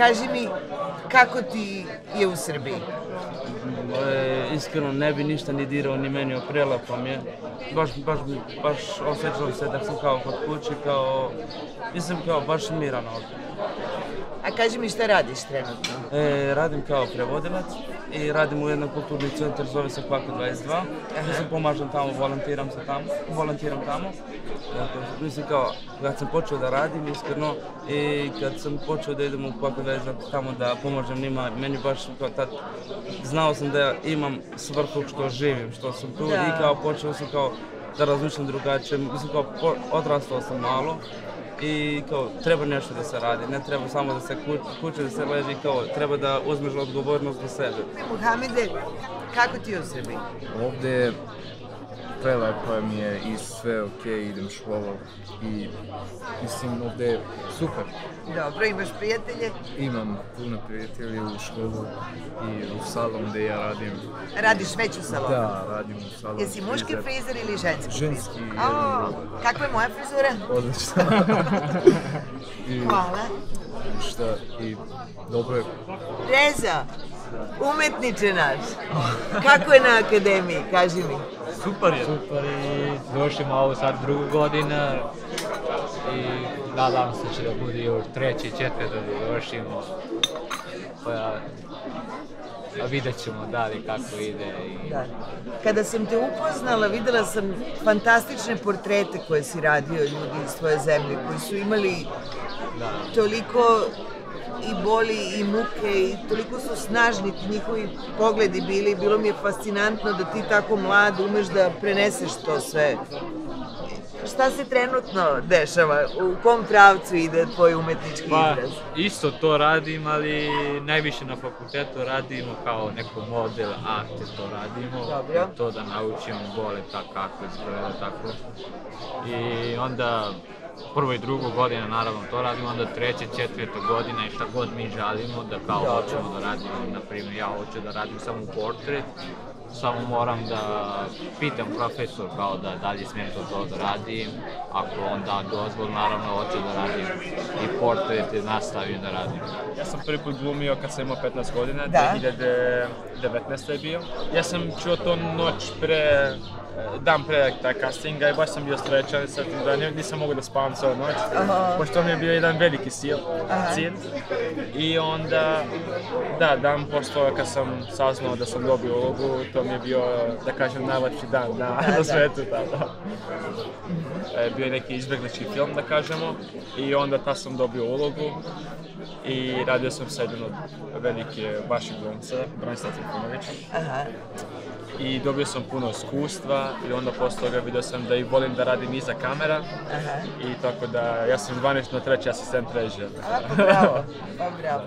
Kaži mi, kako ti je u Srbiji? Iskreno ne bi ništa ni dirao, ni menio, prelepo mi je. Baš osjećam se da sam kao kod kući, mislim kao baš miran ovdje. A kaži mi šta radiš trenutno? Radim kao prevodilac i radim u jednom kulturni centar, zove se Kvaka 22. Mislim, pomažem tamo, volontiram tamo. Mislim kao, kad sam počeo da radim, iskreno, i kad sam počeo da idem u Kvaka 22 tamo da pomažem njima, meni baš kao tad, znao sam da imam svrhu što živim, što sam tu i kao počeo sam kao da razmišljam drugačije, mislim kao odrastao sam malo. I kao, treba nešto da se radi, ne treba samo da se kuće, da se leži, kao, treba da uzmeš odgovornost do sebe. Muhamede, kako ti je u Srbiji? Ovdje prelepo mi je i sve okej, idem u školu i mislim ovdje je super. Dobro, imaš prijatelje? Imam puno prijatelja u školu i u salon gdje ja radim. Radiš već u salonu? Da, radim u salonu. Jesi muški frizer ili ženski? Ženski. Kakva je moja frizura? Odlično. Hvala. Šta i dobro je. Reza, umetniče naš, kako je na akademiji, kaži mi? Super je. Super i došli ovo sad drugu godinu i nadam se će da bude još treći i četvrti da došimo. A vidjet ćemo dalje kako ide. Da. Kada sam te upoznala, videla sam fantastične portrete koje si radio ljudi iz tvoje zemlje, koji su imali toliko i boli i muke i toliko su snažni ti njihovi pogledi bili. Bilo mi je fascinantno da ti tako mlad umeš da preneseš to sve. Šta se trenutno dešava? U kom pravcu ide tvoj umetnički izraz? Isto to radim, ali najviše na fakultetu radimo kao neko model arte to radimo. Dobro. To da naučimo bole kako izgleda tako. I onda prvo i drugu godinu naravno to radimo, onda treće, četvrta godina i šta god mi žalimo da kao hoćemo da radimo, na primjer ja hoću da radim samo portret, samo moram da pitam profesor kao da li smijem to da radim, ako on da dozvol naravno hoću da radim i portret i nastavim da radim. Ja sam prvi put glumio kad sam imao 15 godina, 2019. je bio. Ja sam čuo to dan pre taj castinga i baš sam bio srećan da nisam mogao da spavam cijelu noć, pošto mi je bio jedan veliki cilj. I onda, dan poslije kad sam saznao da sam dobio ulogu, to mi je bio, da kažem, najlepši dan na svijetu tada. Bio je neki izbjeglički film, da kažemo, i onda tad sam dobio ulogu i radio sam sa jednom od velike vaših glumca, Branislav Trifunović. I dobio sam puno iskustva i onda posle toga vidio sam da i volim da radim iza kamera i tako da ja sam zvanično treći asistent režija. Pa bravo, pa bravo.